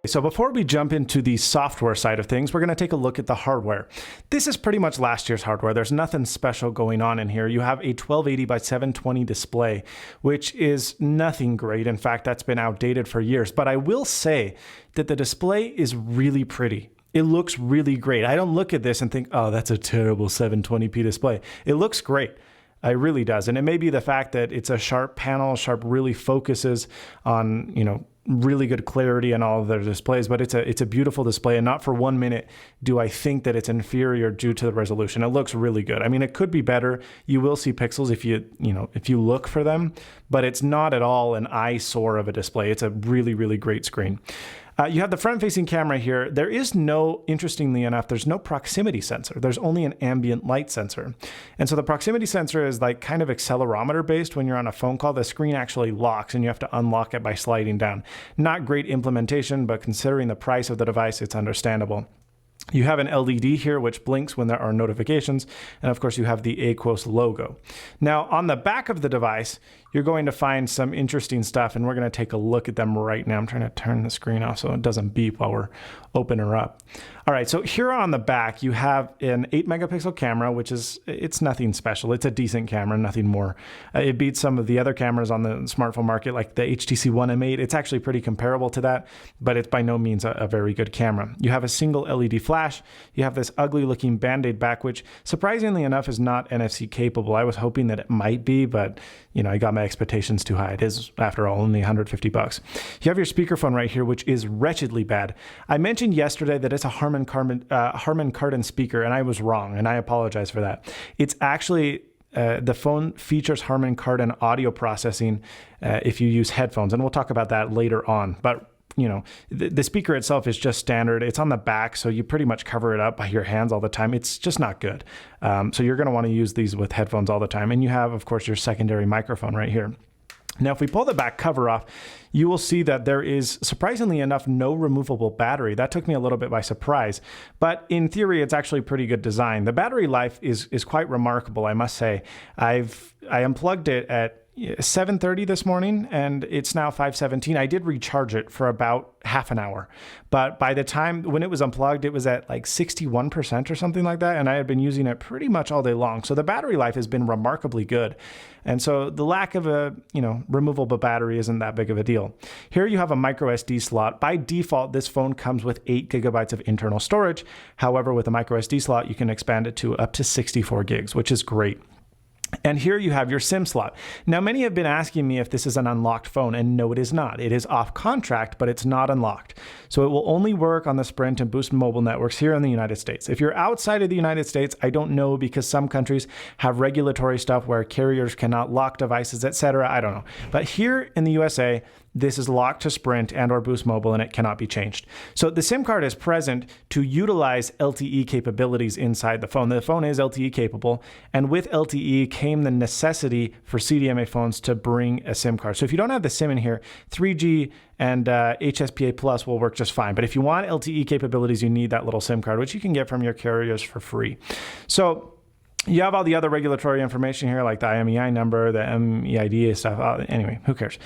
So before we jump into the software side of things, we're going to take a look at the hardware. This is pretty much last year's hardware. There's nothing special going on in here. You have a 1280 by 720 display, which is nothing great. In fact, that's been outdated for years. But I will say that the display is really pretty. It looks really great. I don't look at this and think, oh, that's a terrible 720p display. It looks great. It really does. And it may be the fact that it's a Sharp panel. Sharp really focuses on, really good clarity in all of their displays, but it's a beautiful display, and not for 1 minute do I think that it's inferior due to the resolution. It looks really good. I mean, it could be better. You will see pixels if you look for them, but it's not at all an eyesore of a display. It's a really, really great screen. You have the front-facing camera here. There is no, interestingly enough, there's no proximity sensor. There's only an ambient light sensor. And so the proximity sensor is like kind of accelerometer based. When you're on a phone call, the screen actually locks and you have to unlock it by sliding down. Not great implementation, but considering the price of the device, it's understandable. You have an LED here, which blinks when there are notifications. And of course, you have the Aquos logo. Now, on the back of the device, you're going to find some interesting stuff, and we're going to take a look at them right now. I'm trying to turn the screen off so it doesn't beep while we're opening her up. All right, so here on the back, you have an 8-megapixel camera, which it's nothing special. It's a decent camera, nothing more. It beats some of the other cameras on the smartphone market, like the HTC One M8. It's actually pretty comparable to that, but it's by no means a very good camera. You have a single LED flash. You have this ugly-looking Band-Aid back, which surprisingly enough is not NFC capable. I was hoping that it might be, but I got my expectations too high. It is, after all, only $150. You have your speakerphone right here, which is wretchedly bad. I mentioned yesterday that it's a Harman Kardon speaker, and I was wrong, and I apologize for that. It's actually the phone features Harman Kardon audio processing if you use headphones, and we'll talk about that later on. But the speaker itself is just standard. It's on the back, so you pretty much cover it up by your hands all the time. It's just not good. So you're going to want to use these with headphones all the time. And you have, of course, your secondary microphone right here. Now, if we pull the back cover off, you will see that there is, surprisingly enough, no removable battery. That took me a little bit by surprise, but in theory, it's actually pretty good design. The battery life is quite remarkable, I must say. I unplugged it at 7:30 this morning, and it's now 5:17. I did recharge it for about half an hour, but by the time when it was unplugged, it was at like 61% or something like that, and I had been using it pretty much all day long. So the battery life has been remarkably good, and so the lack of a removable battery isn't that big of a deal. Here you have a micro SD slot. By default, this phone comes with 8 gigabytes of internal storage. However, with a micro SD slot, you can expand it to up to 64 gigs, which is great. And here you have your SIM slot. Now, many have been asking me if this is an unlocked phone, and no, it is not. It is off contract, but it's not unlocked. So it will only work on the Sprint and Boost mobile networks here in the United States. If you're outside of the United States, I don't know, because some countries have regulatory stuff where carriers cannot lock devices, etc. I don't know. But here in the USA, this is locked to Sprint and or Boost Mobile, and it cannot be changed. So the SIM card is present to utilize LTE capabilities inside the phone. The phone is LTE capable, and with LTE came the necessity for CDMA phones to bring a SIM card. So if you don't have the SIM in here, 3G and HSPA Plus will work just fine. But if you want LTE capabilities, you need that little SIM card, which you can get from your carriers for free. So you have all the other regulatory information here, like the IMEI number, the MEID stuff. Anyway, who cares?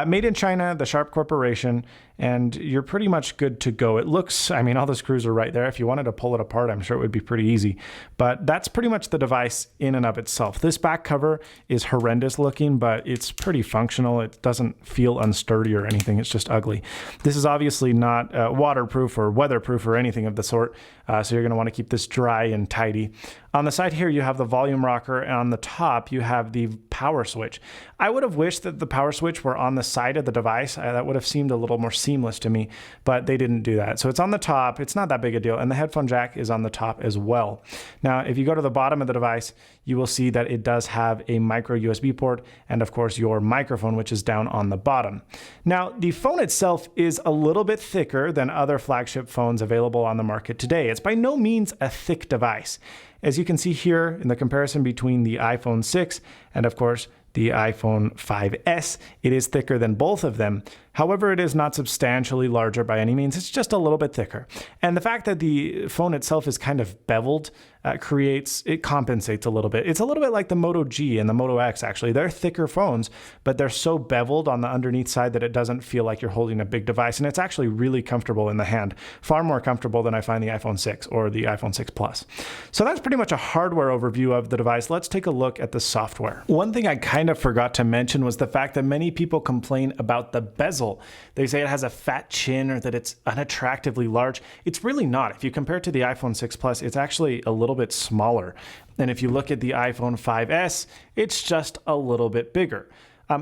Made in China, the Sharp Corporation, and you're pretty much good to go. It looks, all the screws are right there. If you wanted to pull it apart, I'm sure it would be pretty easy. But that's pretty much the device in and of itself. This back cover is horrendous looking, but it's pretty functional. It doesn't feel unsturdy or anything. It's just ugly. This is obviously not waterproof or weatherproof or anything of the sort, so you're going to want to keep this dry and tidy. On the side here, you have the volume rocker, and on the top, you have the power switch. I would have wished that the power switch were on the side of the device. That would have seemed a little more seamless to me, but they didn't do that. So it's on the top. It's not that big a deal, and the headphone jack is on the top as well. Now, if you go to the bottom of the device, you will see that it does have a micro USB port and, of course, your microphone, which is down on the bottom. Now, the phone itself is a little bit thicker than other flagship phones available on the market today. It's by no means a thick device. As you can see here in the comparison between the iPhone 6 and, of course, the iPhone 5S. It is thicker than both of them. However, it is not substantially larger by any means. It's just a little bit thicker. And the fact that the phone itself is kind of beveled it compensates a little bit. It's a little bit like the Moto G and the Moto X, actually. They're thicker phones, but they're so beveled on the underneath side that it doesn't feel like you're holding a big device. And it's actually really comfortable in the hand, far more comfortable than I find the iPhone 6 or the iPhone 6 Plus. So that's pretty much a hardware overview of the device. Let's take a look at the software. One thing I kind of forgot to mention was the fact that many people complain about the bezel. They say it has a fat chin or that it's unattractively large. It's really not. If you compare it to the iPhone 6 Plus, it's actually a little bit smaller. And if you look at the iPhone 5S, it's just a little bit bigger.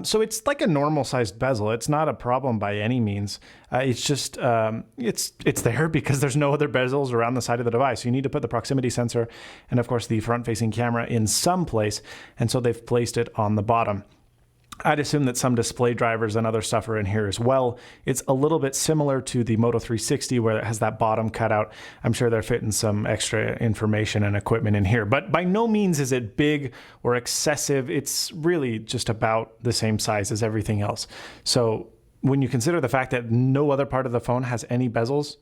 So it's like a normal sized bezel. It's not a problem by any means. It's just, it's there because there's no other bezels around the side of the device. You need to put the proximity sensor and of course the front facing camera in some place. And so they've placed it on the bottom. I'd assume that some display drivers and other stuff are in here as well. It's a little bit similar to the Moto 360 where it has that bottom cutout. I'm sure they're fitting some extra information and equipment in here, but by no means is it big or excessive. It's really just about the same size as everything else. So when you consider the fact that no other part of the phone has any bezels,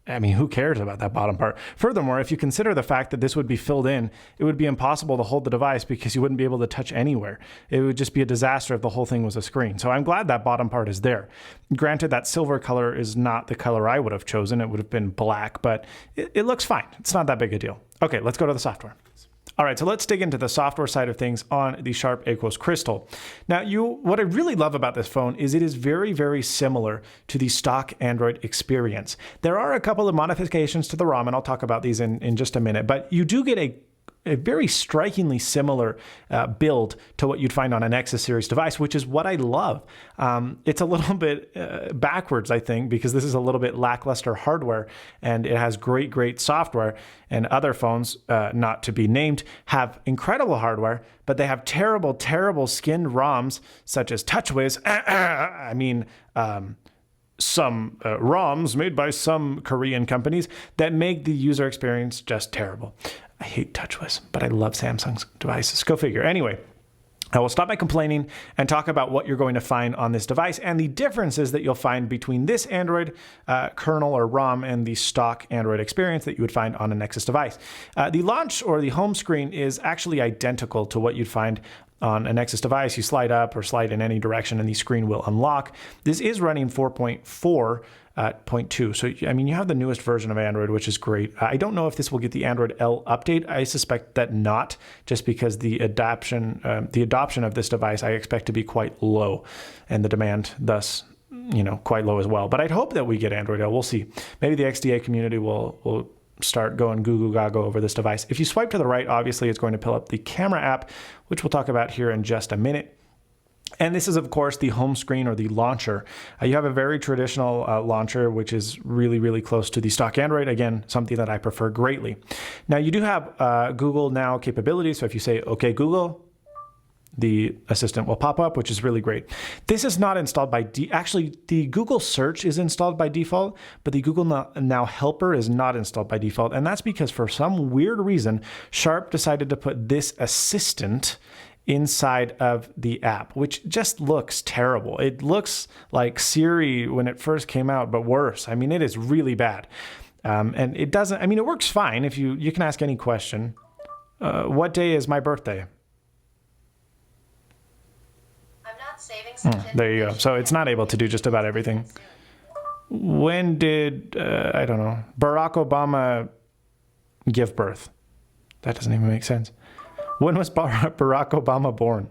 I mean, who cares about that bottom part? Furthermore, if you consider the fact that this would be filled in, it would be impossible to hold the device because you wouldn't be able to touch anywhere. It would just be a disaster if the whole thing was a screen. So I'm glad that bottom part is there. Granted, that silver color is not the color I would have chosen. It would have been black, but it looks fine. It's not that big a deal. Okay, let's go to the software. All right, so let's dig into the software side of things on the Sharp Aquos Crystal. Now, what I really love about this phone is it is very, very similar to the stock Android experience. There are a couple of modifications to the ROM, and I'll talk about these in just a minute, but you do get a very strikingly similar build to what you'd find on an Nexus series device, which is what I love. It's a little bit backwards, I think, because this is a little bit lackluster hardware and it has great software, and other phones, not to be named, have incredible hardware, but they have terrible skinned ROMs such as TouchWiz. Some ROMs made by some Korean companies that make the user experience just terrible. I hate TouchWiz, but I love Samsung's devices. Go figure. Anyway, I will stop my complaining and talk about what you're going to find on this device and the differences that you'll find between this Android kernel or ROM and the stock Android experience that you would find on a Nexus device. The launch or the home screen is actually identical to what you'd find on a Nexus device. You slide up or slide in any direction and the screen will unlock. This is running 4.4.2. So, I mean, you have the newest version of Android, which is great. I don't know if this will get the Android L update. I suspect that not, just because the adoption of this device I expect to be quite low, and the demand thus, quite low as well. But I'd hope that we get Android L. We'll see. Maybe the XDA community will start going goo goo gaga over this device. If you swipe to the right, obviously it's going to pull up the camera app, which we'll talk about here in just a minute. And this is, of course, the home screen or the launcher. You have a very traditional launcher, which is really close to the stock Android. Again, something that I prefer greatly. Now, you do have Google Now capabilities. So if you say, OK, Google, the assistant will pop up, which is really great. This is not installed by actually, the Google search is installed by default, but the Google Now helper is not installed by default. And that's because for some weird reason, Sharp decided to put this assistant inside of the app, which just looks terrible. It looks like Siri when it first came out, but worse. I mean, it is really bad. And it doesn't, I mean, it works fine if you can ask any question. What day is my birthday? There you go. So it's not able to do just about everything. When did, I don't know, Barack Obama give birth? That doesn't even make sense. When was Barack Obama born?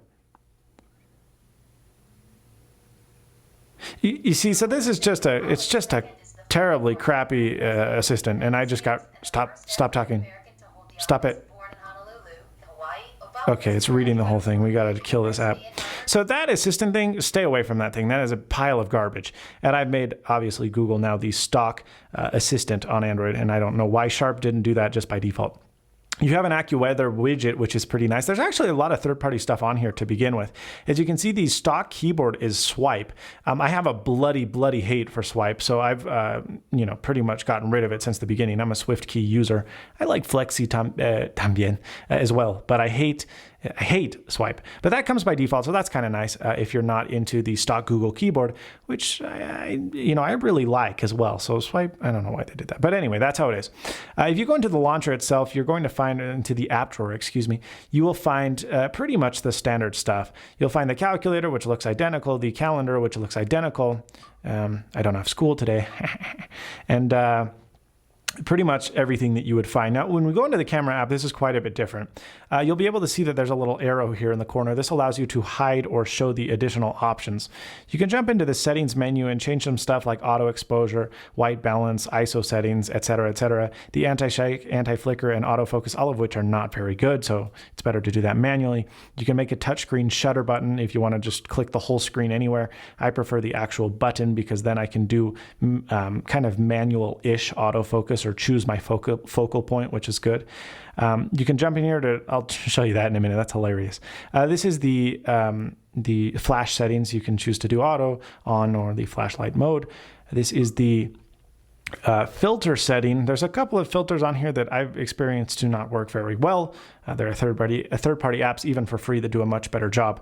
You see, so this is just it's just a terribly crappy assistant, and I just got, stop talking. Stop it. Okay, it's reading the whole thing. We got to kill this app. So that assistant thing, stay away from that thing. That is a pile of garbage. And I've made, obviously, Google Now the stock assistant on Android, and I don't know why Sharp didn't do that just by default. You have an AccuWeather widget, which is pretty nice. There's actually a lot of third-party stuff on here to begin with. As you can see, the stock keyboard is swipe. I have a bloody hate for swipe, so I've pretty much gotten rid of it since the beginning. I'm a Swift key user. I like Flexi también as well, but I hate I hate swipe, but that comes by default, so that's kind of nice if you're not into the stock Google keyboard, which I really like as well. So swipe, I don't know why they did that, but anyway, that's how it is. If you go into the launcher itself, you're going to find into the app drawer, excuse me, you will find pretty much the standard stuff. You'll find the calculator, which looks identical, the calendar, which looks identical. I don't have school today, and pretty much everything that you would find. Now, when we go into the camera app, this is quite a bit different. You'll be able to see that there's a little arrow here in the corner. This allows you to hide or show the additional options. You can jump into the settings menu and change some stuff like auto exposure, white balance, ISO settings, etc., etc. The anti-shake, anti-flicker, and autofocus, all of which are not very good, so it's better to do that manually. You can make a touchscreen shutter button if you want to just click the whole screen anywhere. I prefer the actual button because then I can do kind of manual-ish autofocus or choose my focal point, which is good. You can jump in here to, I'll show you that in a minute. That's hilarious. This is the flash settings. You can choose to do auto, on, or the flashlight mode. This is the filter setting. There's a couple of filters on here that I've experienced do not work very well. There are third-party apps, even for free, that do a much better job.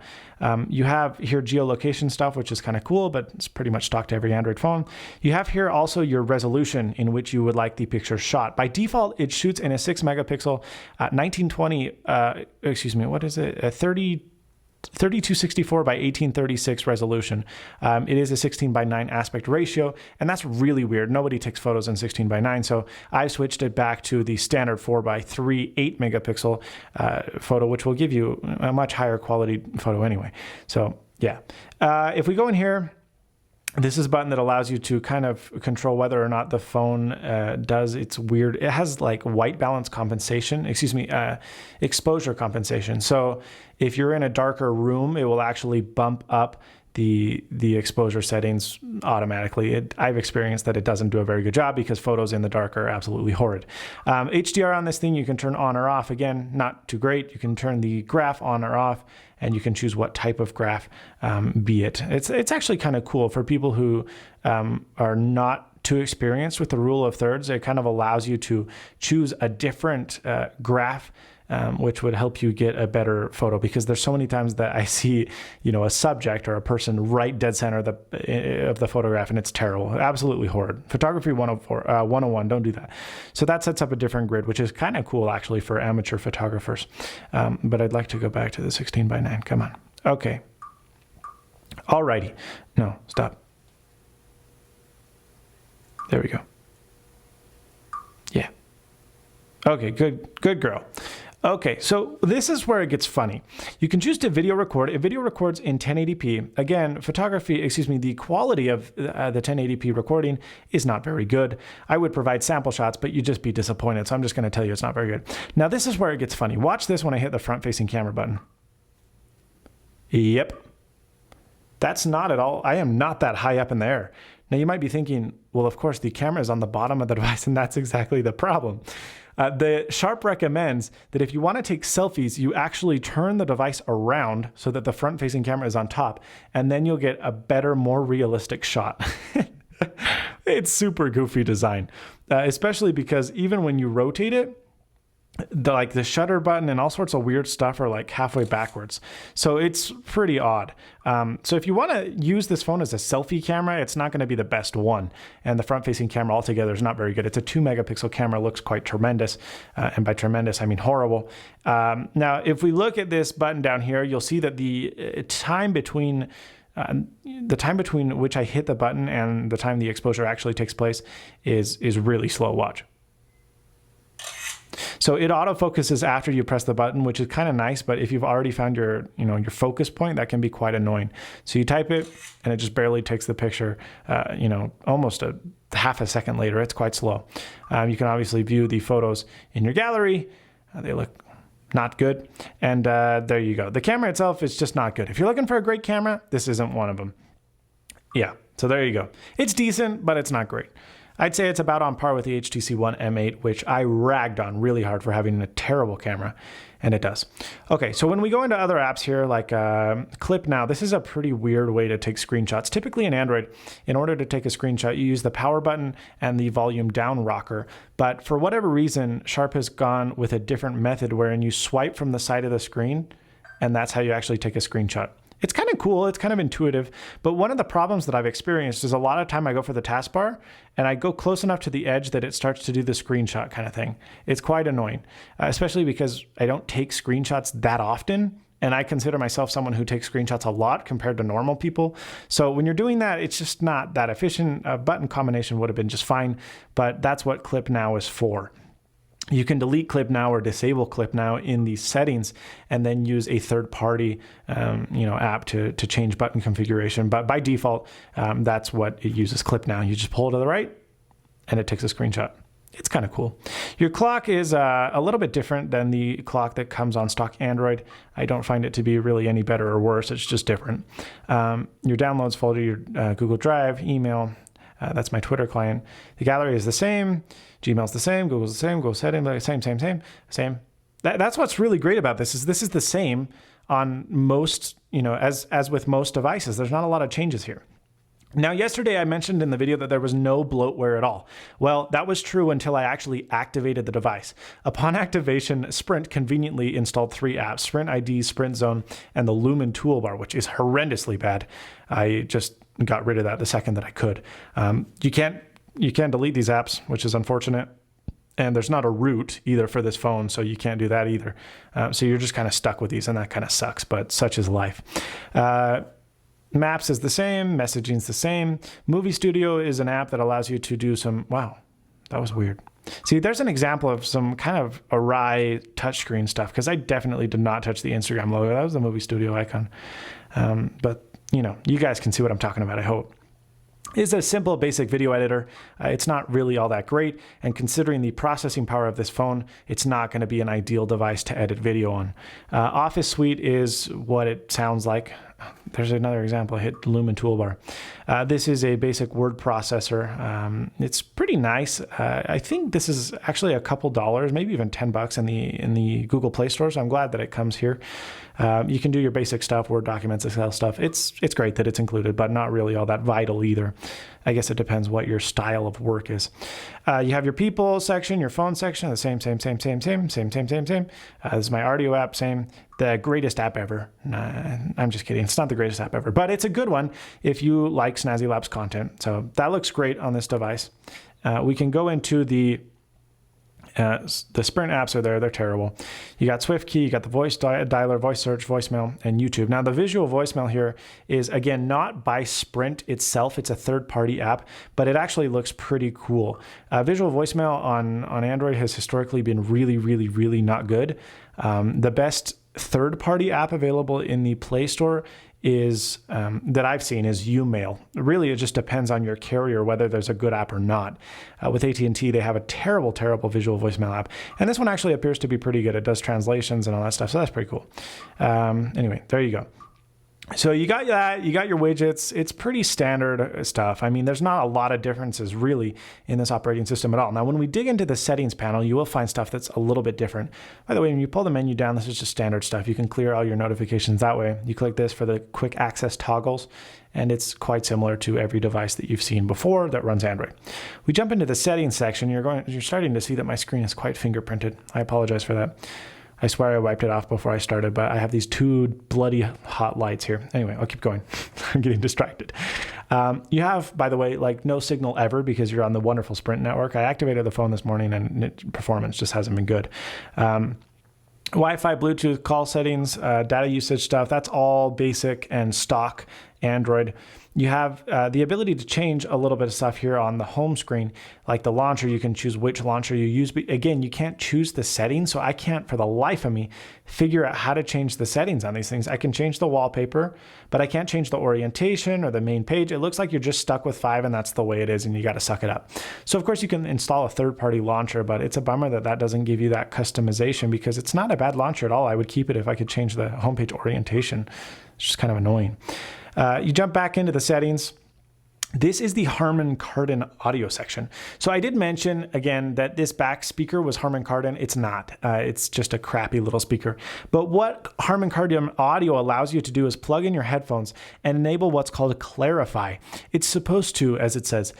You have here geolocation stuff, which is kind of cool, but it's pretty much stock to every Android phone. You have here also your resolution in which you would like the picture shot. By default, it shoots in a 6 megapixel, 1920, excuse me, what is it? A 3264 by 1836 resolution. It is a 16 by 9 aspect ratio, and that's really weird. Nobody takes photos in 16 by 9, so I switched it back to the standard 4 by 3 8 megapixel photo, which will give you a much higher quality photo anyway. So yeah, if we go in here, this is a button that allows you to kind of control whether or not the phone does its weird, it has like white balance compensation, exposure compensation. So if you're in a darker room, it will actually bump up the exposure settings automatically. I've experienced that it doesn't do a very good job because photos in the dark are absolutely horrid. HDR on this thing, you can turn on or off. Again, not too great. You can turn the graph on or off, and you can choose what type of graph be it. It's actually kind of cool for people who are not too experienced with the rule of thirds. It kind of allows you to choose a different graph, which would help you get a better photo, because there's so many times that I see, a subject or a person right dead center of the photograph, and it's terrible, absolutely horrid. Photography 101, don't do that. So that sets up a different grid, which is kind of cool actually for amateur photographers. But I'd like to go back to the 16 by 9. Come on. Okay. Alrighty. No, stop. There we go. Yeah. Okay, good girl. Okay, so this is where it gets funny. You can choose to video record. It video records in 1080p. Again, the quality of the 1080p recording is not very good. I would provide sample shots, but you'd just be disappointed. So I'm just going to tell you it's not very good. Now, this is where it gets funny. Watch this when I hit the front-facing camera button. Yep. That's not at all. I am not that high up in the air. Now, you might be thinking, well, of course, the camera is on the bottom of the device, and that's exactly the problem. The Sharp recommends that if you want to take selfies, you actually turn the device around so that the front-facing camera is on top, and then you'll get a better, more realistic shot. It's super goofy design, especially because even when you rotate it, the shutter button and all sorts of weird stuff are like halfway backwards. So it's pretty odd. So if you want to use this phone as a selfie camera, it's not going to be the best one. And the front-facing camera altogether is not very good. It's a 2 megapixel camera, looks quite tremendous. And by tremendous, I mean horrible. Now, if we look at this button down here, you'll see that the time between which I hit the button and the time the exposure actually takes place is really slow. Watch. So it autofocuses after you press the button, which is kind of nice, but if you've already found your focus point, that can be quite annoying. So you type it and it just barely takes the picture, almost a half a second later. It's quite slow. You can obviously view the photos in your gallery. They look not good. And there you go. The camera itself is just not good. If you're looking for a great camera, this isn't one of them. Yeah, so there you go. It's decent, but it's not great. I'd say it's about on par with the HTC One M8, which I ragged on really hard for having a terrible camera, and it does. Okay, so when we go into other apps here, like Clip Now, this is a pretty weird way to take screenshots. Typically in Android, in order to take a screenshot, you use the power button and the volume down rocker. But for whatever reason, Sharp has gone with a different method wherein you swipe from the side of the screen and that's how you actually take a screenshot. It's kind of cool. It's kind of intuitive. But one of the problems that I've experienced is a lot of time I go for the taskbar and I go close enough to the edge that it starts to do the screenshot kind of thing. It's quite annoying, especially because I don't take screenshots that often. And I consider myself someone who takes screenshots a lot compared to normal people. So when you're doing that, it's just not that efficient. A button combination would have been just fine, but that's what Clip Now is for. You can delete Clip Now or disable Clip Now in these settings and then use a third-party app to change button configuration. But by default, that's what it uses, Clip Now. You just pull it to the right and it takes a screenshot. It's kind of cool. Your clock is a little bit different than the clock that comes on stock Android. I don't find it to be really any better or worse. It's just different. Your downloads folder, your Google Drive, email, that's my Twitter client. The gallery is the same. Gmail's the same. Google's the same. Google settings, same. That's what's really great about this is the same on most, as with most devices. There's not a lot of changes here. Now, yesterday I mentioned in the video that there was no bloatware at all. Well, that was true until I actually activated the device. Upon activation, Sprint conveniently installed 3 apps, Sprint ID, Sprint Zone, and the Lumen toolbar, which is horrendously bad. I just got rid of that the second that I could. You can't delete these apps, which is unfortunate. And there's not a root either for this phone, so you can't do that either. So you're just kind of stuck with these, and that kind of sucks, but such is life. Maps is the same, messaging's the same. Movie Studio is an app that allows you to do some, wow, that was weird. See, there's an example of some kind of awry touchscreen stuff, because I definitely did not touch the Instagram logo. That was the Movie Studio icon. But, you guys can see what I'm talking about, I hope. It's a simple, basic video editor. It's not really all that great, and considering the processing power of this phone, it's not going to be an ideal device to edit video on. Office Suite is what it sounds like. There's another example. I hit Lumen toolbar. This is a basic word processor. It's pretty nice. I think this is actually a couple dollars, maybe even $10 in the Google Play Store. So I'm glad that it comes here. You can do your basic stuff, Word documents, Excel stuff. It's great that it's included, but not really all that vital either. I guess it depends what your style of work is. You have your people section, your phone section, the same. This is my audio app, same. The greatest app ever. Nah, I'm just kidding. It's not the greatest app ever, but it's a good one if you like Snazzy Labs content. So that looks great on this device. We can go into the Sprint apps are there. They're terrible. You got SwiftKey, you got the voice dialer, voice search, voicemail, and YouTube. Now, the visual voicemail here is, again, not by Sprint itself. It's a third-party app, but it actually looks pretty cool. Visual voicemail on Android has historically been really, really, really not good. The best third-party app available in the Play Store is that I've seen is YouMail. Really, it just depends on your carrier whether there's a good app or not. With AT&T, they have a terrible, terrible visual voicemail app, and this one actually appears to be pretty good. It does translations and all that stuff, so that's pretty cool. Anyway, there you go. So you got that, you got your widgets. It's pretty standard stuff. I mean, there's not a lot of differences really in this operating system at all. Now, when we dig into the settings panel, you will find stuff that's a little bit different. By the way, when you pull the menu down, this is just standard stuff. You can clear all your notifications that way. You click this for the quick access toggles, and it's quite similar to every device that you've seen before that runs Android. We jump into the settings section. You're starting to see that my screen is quite fingerprinted. I apologize for that. I swear I wiped it off before I started, but I have these 2 bloody hot lights here. Anyway, I'll keep going. I'm getting distracted. You have, by the way, like no signal ever because you're on the wonderful Sprint network. I activated the phone this morning and performance just hasn't been good. Wi-Fi, Bluetooth, call settings, data usage stuff, that's all basic and stock Android. You have the ability to change a little bit of stuff here on the home screen, like the launcher. You can choose which launcher you use. But again, you can't choose the settings, so I can't, for the life of me, figure out how to change the settings on these things. I can change the wallpaper, but I can't change the orientation or the main page. It looks like you're just stuck with 5, and that's the way it is, and you got to suck it up. So, of course, you can install a third-party launcher, but it's a bummer that that doesn't give you that customization because it's not a bad launcher at all. I would keep it if I could change the homepage orientation. It's just kind of annoying. You jump back into the settings. This is the Harman Kardon audio section. So I did mention, again, that this back speaker was Harman Kardon. It's not. It's just a crappy little speaker. But what Harman Kardon audio allows you to do is plug in your headphones and enable what's called Clarify. It's supposed to, as it says,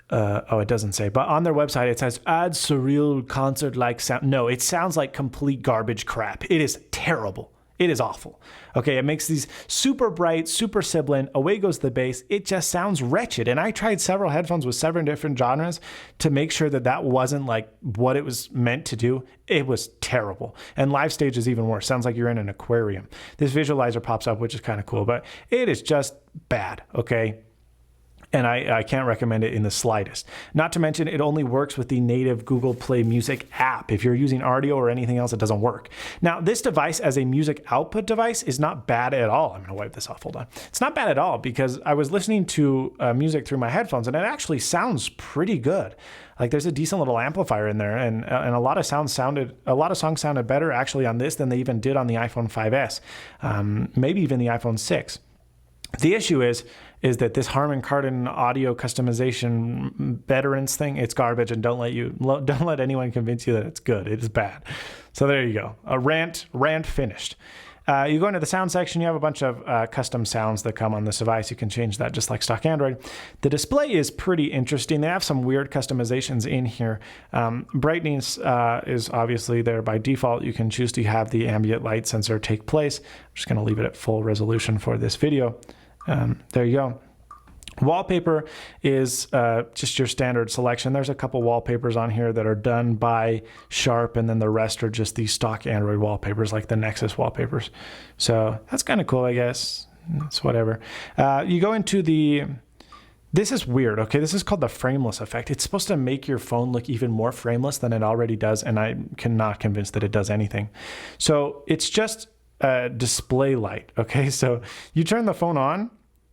it doesn't say, but on their website it says, add surreal concert-like sound. No, it sounds like complete garbage crap. It is terrible. It is awful. Okay, it makes these super bright, super sibilant, away goes the bass. It just sounds wretched. And I tried several headphones with 7 different genres to make sure that that wasn't like what it was meant to do. It was terrible. And live stage is even worse. Sounds like you're in an aquarium. This visualizer pops up, which is kind of cool, but it is just bad, okay? And I can't recommend it in the slightest. Not to mention, it only works with the native Google Play Music app. If you're using Audio or anything else, it doesn't work. Now, this device as a music output device is not bad at all. I'm gonna wipe this off, hold on. It's not bad at all because I was listening to music through my headphones and it actually sounds pretty good. Like there's a decent little amplifier in there and a lot of songs sounded better actually on this than they even did on the iPhone 5S, maybe even the iPhone 6. The issue is that this Harman Kardon audio customization veterans thing, it's garbage, and don't let anyone convince you that it's good. It is bad. So there you go. A rant finished. You go into the sound section, you have a bunch of custom sounds that come on this device. You can change that just like stock Android. The display is pretty interesting. They have some weird customizations in here. Brightness is obviously there by default. You can choose to have the ambient light sensor take place. I'm just going to leave it at full resolution for this video. There you go. Wallpaper is just your standard selection. There's a couple wallpapers on here that are done by Sharp, and then the rest are just the stock Android wallpapers, like the Nexus wallpapers. So that's kind of cool, I guess. It's whatever. You go into this is weird, okay? This is called the frameless effect. It's supposed to make your phone look even more frameless than it already does, and I cannot convince that it does anything. So it's just a display light, okay? So you turn the phone on,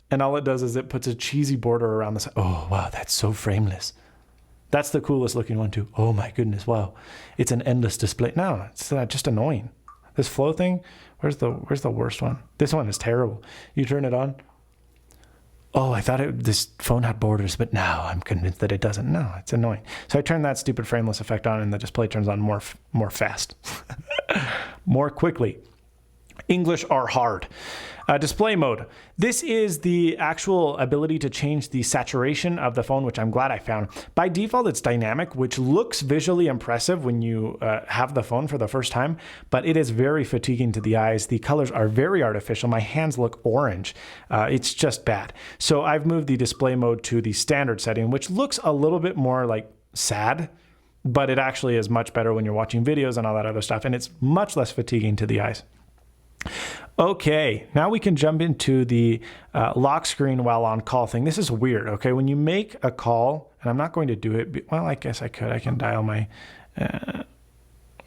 and all it does is it puts a cheesy border around the side. Oh, wow, that's so frameless. That's the coolest looking one too. Oh my goodness, wow. It's an endless display. No, it's just annoying. This flow thing, where's the worst one? This one is terrible. You turn it on. Oh, I thought this phone had borders, but now I'm convinced that it doesn't. No, it's annoying. So I turn that stupid frameless effect on and the display turns on more fast, more quickly. English are hard. Display mode. This is the actual ability to change the saturation of the phone, which I'm glad I found. By default, it's dynamic, which looks visually impressive when you have the phone for the first time, but it is very fatiguing to the eyes. The colors are very artificial. My hands look orange. It's just bad. So I've moved the display mode to the standard setting, which looks a little bit more like sad, but it actually is much better when you're watching videos and all that other stuff, and it's much less fatiguing to the eyes. Okay, now we can jump into the lock screen while on call thing. This is weird, okay? When you make a call, and I'm not going to do it, well, I guess I could. I can dial my,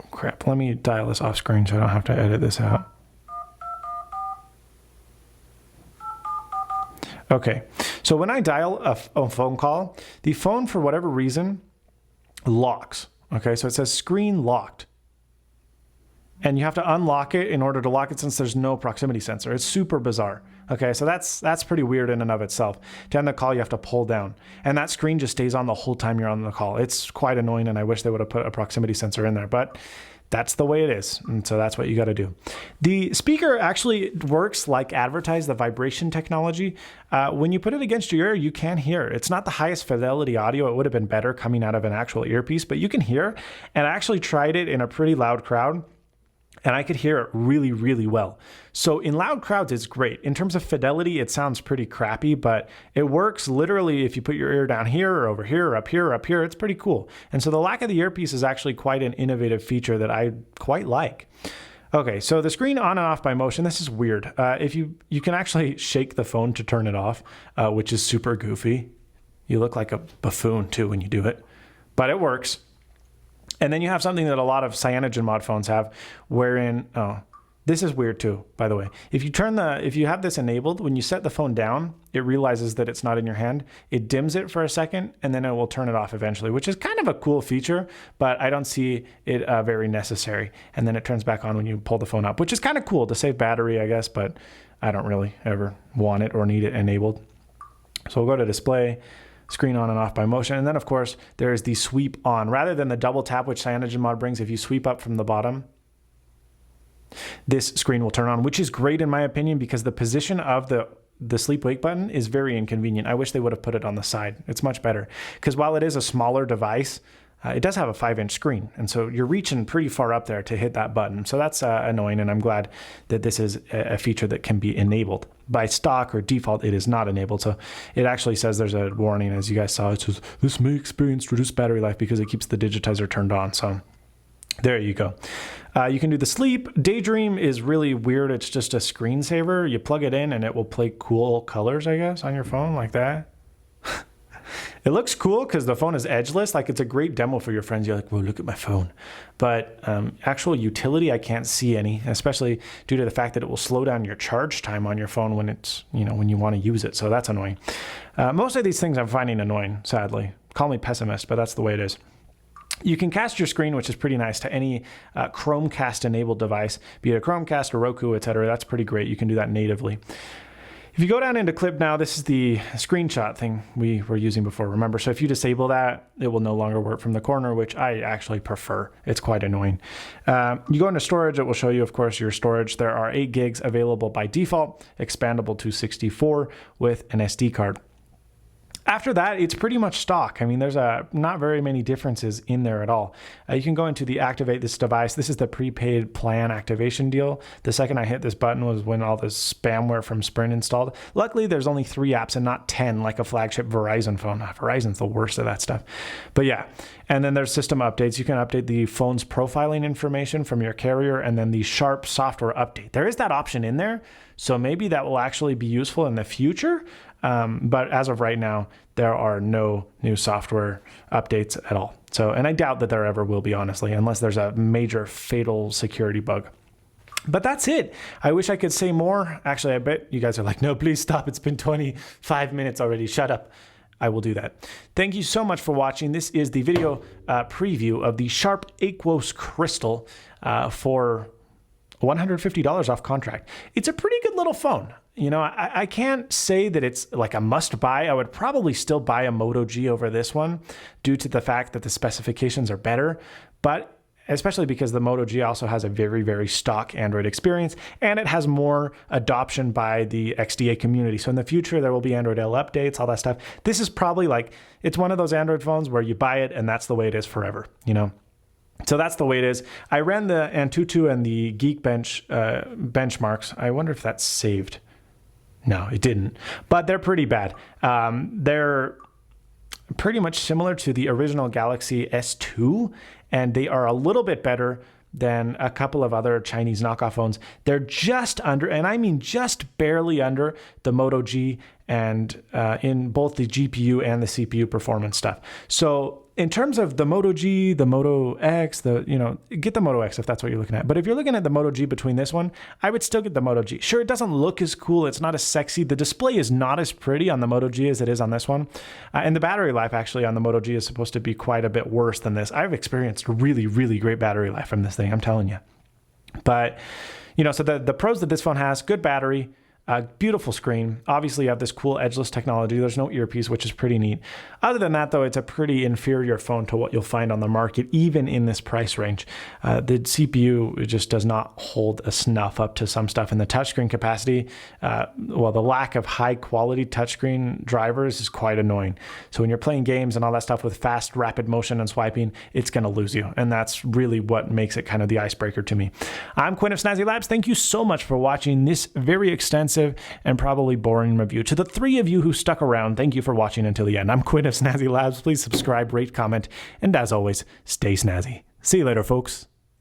crap, let me dial this off screen so I don't have to edit this out. Okay, so when I dial a phone call, the phone, for whatever reason, locks. Okay, so it says screen locked. And you have to unlock it in order to lock it since there's no proximity sensor. It's super bizarre. Okay, so that's pretty weird in and of itself. To end the call, you have to pull down. And that screen just stays on the whole time you're on the call. It's quite annoying, and I wish they would have put a proximity sensor in there. But that's the way it is, and so that's what you got to do. The speaker actually works like advertised, the vibration technology. When you put it against your ear, you can hear. It's not the highest fidelity audio. It would have been better coming out of an actual earpiece, but you can hear. And I actually tried it in a pretty loud crowd, and I could hear it really, really well. So in loud crowds, it's great. In terms of fidelity, it sounds pretty crappy, but it works literally if you put your ear down here or over here or up here or up here. It's pretty cool. And so the lack of the earpiece is actually quite an innovative feature that I quite like. Okay, so the screen on and off by motion, this is weird. If you can actually shake the phone to turn it off, which is super goofy. You look like a buffoon too when you do it, but it works. And then you have something that a lot of cyanogen mod phones have, wherein, oh, this is weird too, by the way. If you have this enabled, when you set the phone down, it realizes that it's not in your hand. It dims it for a second, and then it will turn it off eventually, which is kind of a cool feature, but I don't see it very necessary. And then it turns back on when you pull the phone up, which is kind of cool to save battery, I guess, but I don't really ever want it or need it enabled. So we'll go to display. Screen on and off by motion. And then of course, there is the sweep on. Rather than the double tap, which Cyanogen Mod brings, if you sweep up from the bottom, this screen will turn on, which is great in my opinion, because the position of the sleep wake button is very inconvenient. I wish they would have put it on the side. It's much better. Because while it is a smaller device, it does have a 5-inch screen. And so you're reaching pretty far up there to hit that button. So that's annoying. And I'm glad that this is a feature that can be enabled. By stock or default, it is not enabled. So it actually says there's a warning, as you guys saw. It says, this may experience reduced battery life because it keeps the digitizer turned on. So there you go. You can do the sleep. Daydream is really weird. It's just a screensaver. You plug it in and it will play cool colors, I guess, on your phone like that. It looks cool because the phone is edgeless. Like, it's a great demo for your friends. You're like, well, look at my phone. But actual utility, I can't see any, especially due to the fact that it will slow down your charge time on your phone when it's, when you want to use it. So that's annoying. Most of these things I'm finding annoying, sadly. Call me pessimist, but that's the way it is. You can cast your screen, which is pretty nice, to any Chromecast-enabled device, be it a Chromecast or Roku, etc. That's pretty great. You can do that natively. If you go down into clip now, this is the screenshot thing we were using before, remember? So if you disable that, it will no longer work from the corner, which I actually prefer. It's quite annoying. You go into storage, it will show you, of course, your storage. There are 8 gigs available by default, expandable to 64 with an SD card. After that, it's pretty much stock. I mean, there's not very many differences in there at all. You can go into the activate this device. This is the prepaid plan activation deal. The second I hit this button was when all this spamware from Sprint installed. Luckily, there's only 3 apps and not 10 like a flagship Verizon phone. Verizon's the worst of that stuff. But yeah, and then there's system updates. You can update the phone's profiling information from your carrier and then the Sharp software update. There is that option in there, so maybe that will actually be useful in the future. But as of right now, there are no new software updates at all. So, and I doubt that there ever will be, honestly, unless there's a major fatal security bug. But that's it. I wish I could say more. Actually, I bet you guys are like, no, please stop. It's been 25 minutes already. Shut up. I will do that. Thank you so much for watching. This is the video preview of the Sharp Aquos Crystal for $150 off contract. It's a pretty good little phone. I can't say that it's like a must buy. I would probably still buy a Moto G over this one due to the fact that the specifications are better, but especially because the Moto G also has a very, very stock Android experience and it has more adoption by the XDA community. So in the future, there will be Android L updates, all that stuff. This is probably like, it's one of those Android phones where you buy it and that's the way it is forever, So that's the way it is. I ran the Antutu and the Geekbench benchmarks. I wonder if that's saved. No, it didn't. But they're pretty bad. They're pretty much similar to the original Galaxy S2, and they are a little bit better than a couple of other Chinese knockoff phones. They're just under, and I mean just barely under, the Moto G and in both the GPU and the CPU performance stuff. So in terms of the Moto G, the Moto X, get the Moto X if that's what you're looking at. But if you're looking at the Moto G between this one, I would still get the Moto G. Sure, it doesn't look as cool. It's not as sexy. The display is not as pretty on the Moto G as it is on this one. And the battery life actually on the Moto G is supposed to be quite a bit worse than this. I've experienced really, really great battery life from this thing, I'm telling you. But, so the pros that this phone has, good battery, beautiful screen. Obviously, you have this cool edgeless technology. There's no earpiece, which is pretty neat. Other than that, though, it's a pretty inferior phone to what you'll find on the market, even in this price range. The CPU just does not hold a snuff up to some stuff. And the touchscreen capacity, the lack of high-quality touchscreen drivers is quite annoying. So when you're playing games and all that stuff with fast, rapid motion and swiping, it's going to lose you. And that's really what makes it kind of the icebreaker to me. I'm Quinn of Snazzy Labs. Thank you so much for watching this very extensive and probably boring review. To the 3 of you who stuck around, thank you for watching until the end. I'm Quinn of Snazzy Labs. Please subscribe, rate, comment, and as always, stay snazzy. See you later, folks.